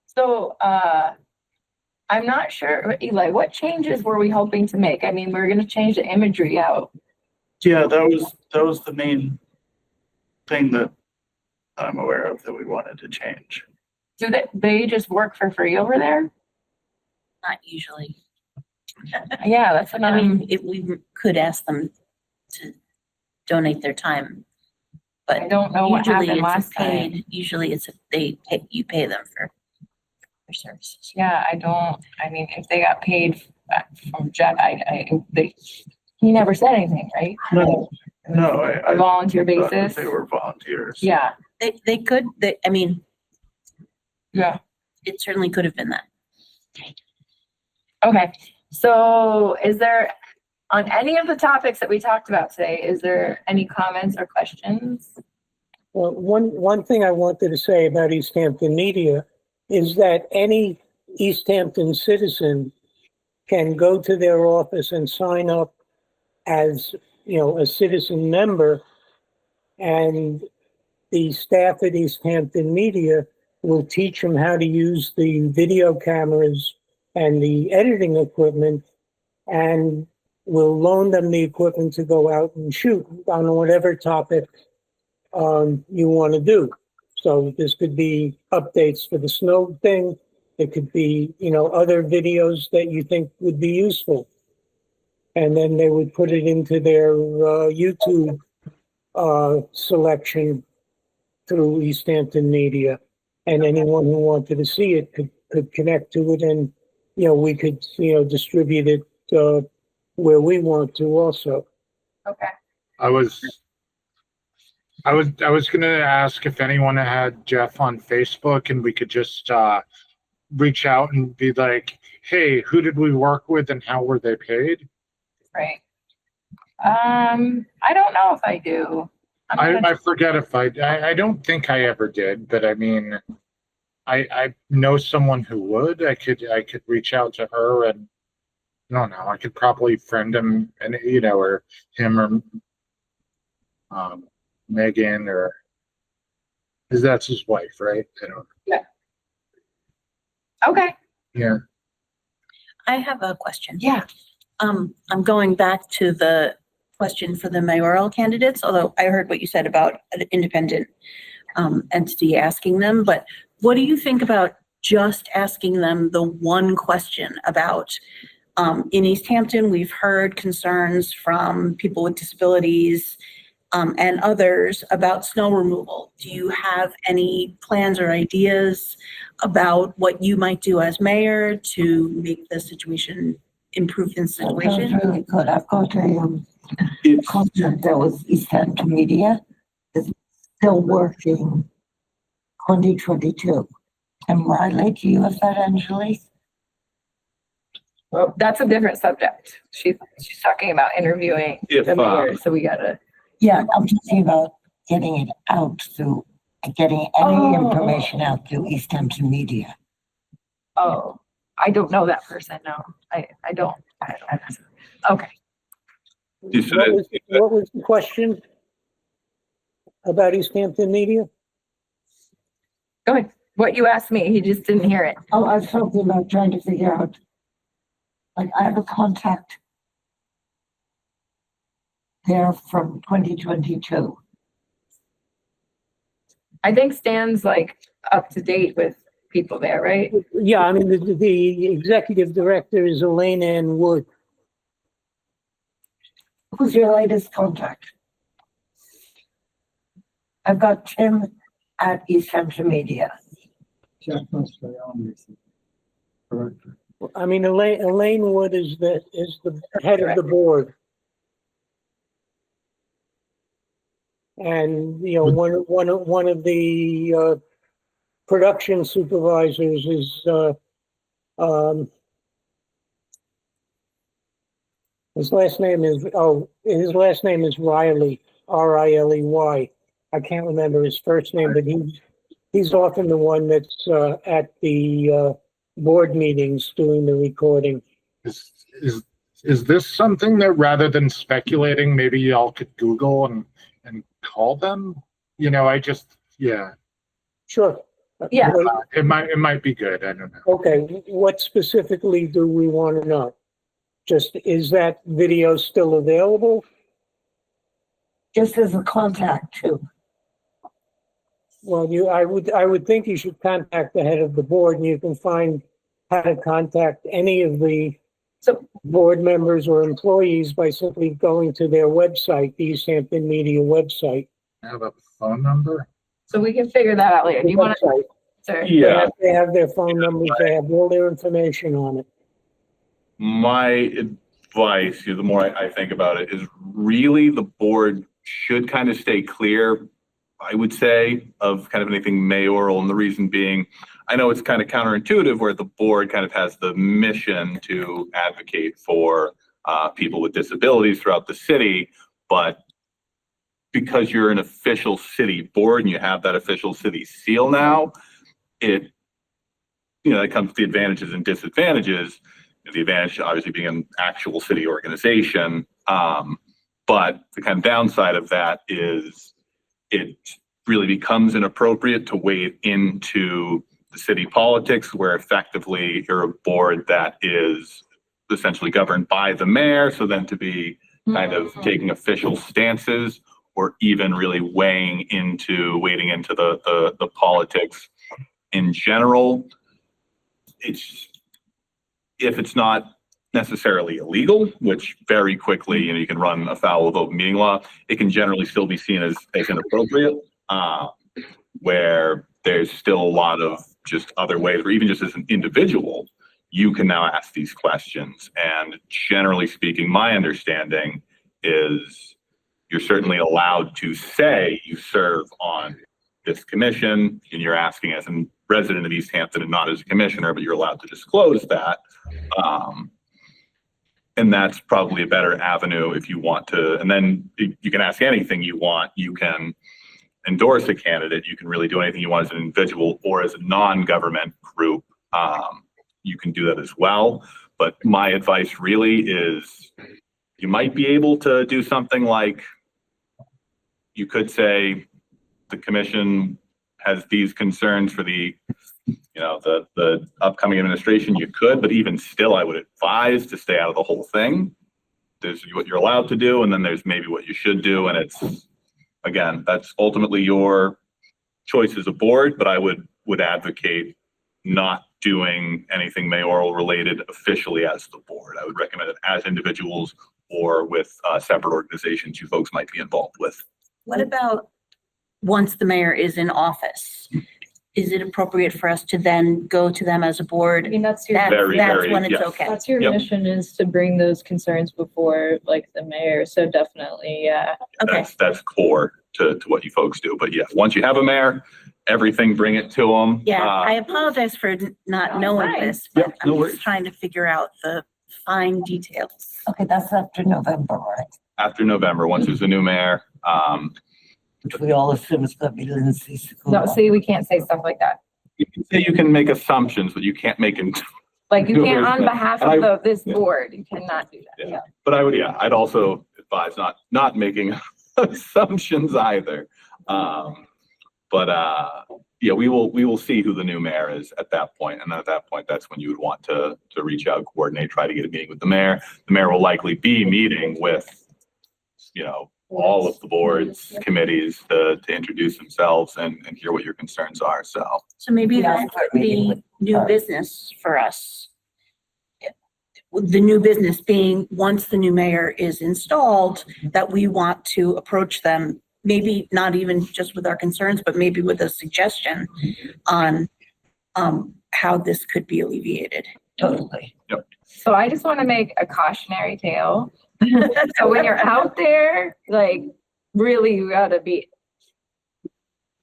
So I'm not sure, Eli, what changes were we hoping to make? I mean, we're gonna change the imagery out.
Yeah, that was the main thing that I'm aware of that we wanted to change.
Do they just work for free over there?
Not usually.
Yeah, that's what
I mean, if we could ask them to donate their time. But
I don't know what
usually
happened
it's
last
paid.
time.
Usually it's you pay them for their services.
Yeah, I mean, if they got paid from Jeff, he never said anything, right?
No, I
Volunteer
thought that
basis.
they were volunteers.
Yeah,
They could, I mean,
yeah.
it certainly could have been that.
Okay, so is there, on any of the topics that we talked about today, is there any comments or questions?
Well, one thing I wanted to say about Easthampton Media is that any Easthampton citizen can go to their office and sign up as, a citizen member, and the staff at Easthampton Media will teach them how to use the video cameras and the editing equipment, and will loan them the equipment to go out and shoot on whatever topic you want to do. So this could be updates for the snow thing. It could be, other videos that you think would be useful. And then they would put it into their YouTube selection through Easthampton Media. And anyone who wanted to see it could connect to it, and, we could, distribute it where we want to also.
Okay.
I was going to ask if anyone had Jeff on Facebook, and we could just reach out and be like, hey, who did we work with and how were they paid?
Right. I don't know if I do. I'm not
I forget if I don't think I ever did, but I mean, I know someone who would. I could reach out to her and I don't know. I could probably friend him and or him or Megan or because that's his wife, right? I don't.
Okay.
Yeah.
I have a question.
Yeah.
I'm going back to the question for the mayoral candidates, although I heard what you said about an independent entity asking them, but what do you think about just asking them the one question about, in Easthampton, we've heard concerns from people with disabilities and others about snow removal. Do you have any plans or ideas about what you might do as mayor to make the situation, improve the
That sounds
situation?
really good. I've got a
It's,
contact that was Easthampton Media. It's still working 2022. And Riley, do you have that, Angelique?
Well, that's a different subject. She's talking about interviewing
If,
the mayor, so we gotta.
Yeah, I'm talking about getting it out through, getting any information out through Easthampton Media.
Oh, I don't know that person. No, I don't. Okay.
you said
What was the question about Easthampton Media?
Go ahead. What you asked me, he just didn't hear it.
Oh, I was talking about trying to figure out, like, I have a contact there from 2022.
I think Stan's like up to date with people there, right?
Yeah, I mean, the executive director is Elaine Ann Wood.
Who's your latest contact? I've got Tim at Easthampton Media.
I mean, Elaine Wood is the head of the board. And, one of the production supervisors is his last name is Riley, Riley. I can't remember his first name, but he's often the one that's at the board meetings doing the recording.
Is this something that rather than speculating, maybe y'all could Google and call them? Yeah.
Sure.
Yeah.
It might be good. I don't know.
Okay, what specifically do we want to know? Just, is that video still available?
Just as a contact too.
Well, I would think you should contact the head of the board, and you can find how to contact any of the board members or employees by simply going to their website, the Easthampton Media website.
Have a phone number?
So we can figure that out later. Do you want to? Sorry.
Yeah.
They have their phone numbers, they have all their information on it.
My advice, the more I think about it, is really the board should kind of stay clear, I would say, of kind of anything mayoral. And the reason being, I know it's kind of counterintuitive where the board kind of has the mission to advocate for people with disabilities throughout the city, but because you're an official city board and you have that official city seal now, it comes with the advantages and disadvantages. The advantage obviously being an actual city organization, but the kind of downside of that is it really becomes inappropriate to wade into the city politics, where effectively you're a board that is essentially governed by the mayor. So then to be kind of taking official stances or even really wading into the politics in general, if it's not necessarily illegal, which very quickly, you can run afoul of open meeting law, it can generally still be seen as inappropriate, where there's still a lot of just other ways, or even just as an individual, you can now ask these questions. And generally speaking, my understanding is you're certainly allowed to say you serve on this commission and you're asking as a resident of Easthampton and not as a commissioner, but you're allowed to disclose that. And that's probably a better avenue if you want to. And then you can ask anything you want. You can endorse a candidate. You can really do anything you want as an individual or as a non-government group. You can do that as well. But my advice really is you might be able to do something like you could say the commission has these concerns for the upcoming administration. You could, but even still, I would advise to stay out of the whole thing. There's what you're allowed to do, and then there's maybe what you should do. And it's, again, that's ultimately your choice as a board, but I would advocate not doing anything mayoral related officially as the board. I would recommend it as individuals or with separate organizations you folks might be involved with.
What about once the mayor is in office? Is it appropriate for us to then go to them as a board?
I mean, that's your,
That's when it's
yes.
okay.
that's your
Yep.
mission, is to bring those concerns before like the mayor. So definitely, yeah.
Okay.
That's core to what you folks do. But yeah, once you have a mayor, everything, bring it to them.
Yeah, I apologize for not knowing
fine.
this, but
Yep, no
I'm
worries.
just trying to figure out the fine details.
Okay, that's after November, right?
After November, once there's a new mayor,
Which we all assume is gonna be Lindsay
No,
Segura.
see, we can't say stuff like that.
you can say you can make assumptions, but you can't make them.
Like you can't on behalf
And
of this board, you cannot do that.
Yeah. But I'd also advise not making assumptions either. Yeah, we will see who the new mayor is at that point. And then at that point, that's when you would want to reach out, coordinate, try to get a meeting with the mayor. The mayor will likely be meeting with, all of the boards, committees to introduce themselves and hear what your concerns are. So
So maybe
Yeah,
that
start
could
meeting
be
with
new
her.
business for us. The new business being, once the new mayor is installed, that we want to approach them, maybe not even just with our concerns, but maybe with a suggestion on how this could be alleviated.
Totally.
So I just want to make a cautionary tale. So when you're out there, like really you gotta be,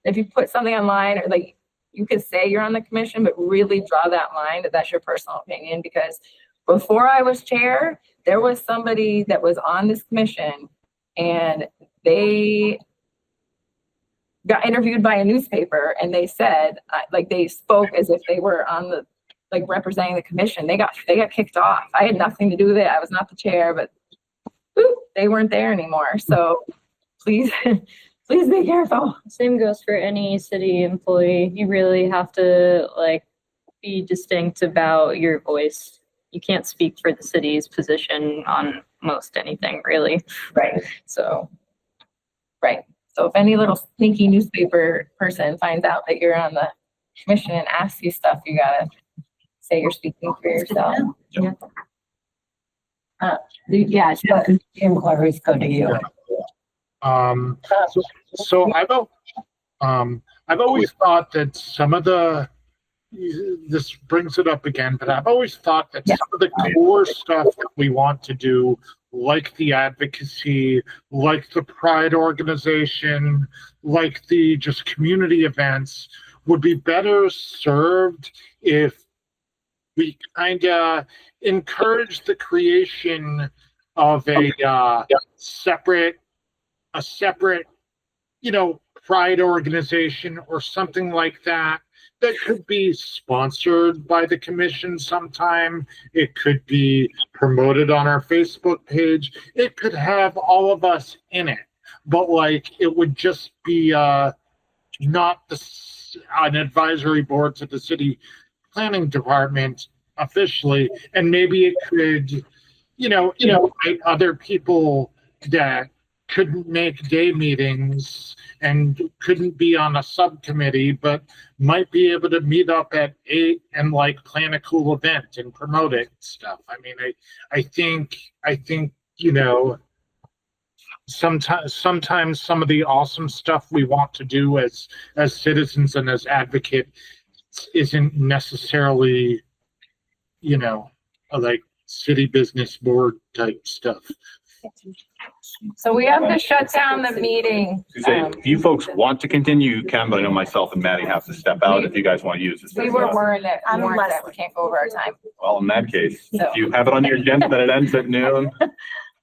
if you put something online or like, you could say you're on the commission, but really draw that line that that's your personal opinion. Because before I was chair, there was somebody that was on this commission and they got interviewed by a newspaper and they said, like they spoke as if they were on the, like representing the commission. They got kicked off. I had nothing to do with it. I was not the chair, but they weren't there anymore. So please, please be careful.
Same goes for any city employee. You really have to like be distinct about your voice. You can't speak for the city's position on most anything, really.
Right.
So,
Right. So if any little sneaky newspaper person finds out that you're on the commission and asks you stuff, you gotta say you're speaking for yourself. Yeah.
The inquiries go to you.
So I've always thought that some of the, this brings it up again, but I've always thought that some of the core stuff that we want to do, like the advocacy, like the Pride organization, like the just community events, would be better served if we kind of encourage the creation of a separate, Pride organization or something like that, that could be sponsored by the commission sometime. It could be promoted on our Facebook page. It could have all of us in it, but like, it would just be not an advisory board to the city planning department officially, and maybe it could, invite other people that couldn't make day meetings and couldn't be on a subcommittee, but might be able to meet up at 8 and like plan a cool event and promote it and stuff. I mean, I think, sometimes some of the awesome stuff we want to do as citizens and as advocates isn't necessarily, like city business board type stuff.
So we have to shut down the meeting.
Say, if you folks want to continue, you can, but I know myself and Maddie have to step out if you guys want to use this.
We were worried that we can't go over our time.
Well, in that case,
So-
if you have it on your agenda that it ends at noon,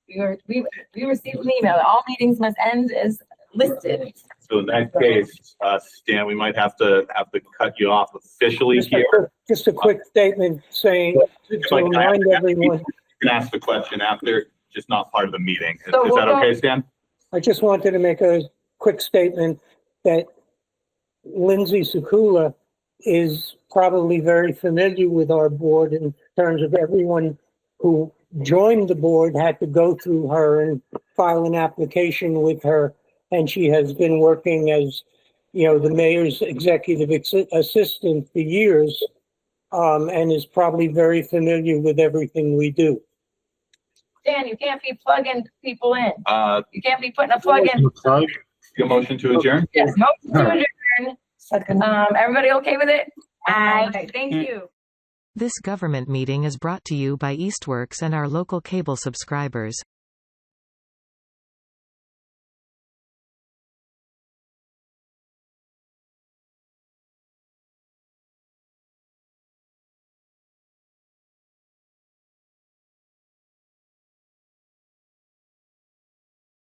We received an email, that all meetings must end as listed.
so in that case, Stan, we might have to cut you off officially here.
Just a quick statement saying, to
Like, I have
remind
to-
everyone,
You can ask the question after, just not part of the meeting. Is
So
is
we'll
that
go-
okay, Stan?
I just wanted to make a quick statement that Lindsay Sekula is probably very familiar with our board in terms of everyone who joined the board had to go through her and file an application with her. And she has been working as, the mayor's executive assistant for years, and is probably very familiar with everything we do.
Dan, you can't be plugging people in.
Uh,
You can't be putting a plug in.
your motion to adjourn?
Yes, motion to adjourn. Everybody okay with it?
Aye.
Thank you.
This government meeting is brought to you by Eastworks and our local cable subscribers.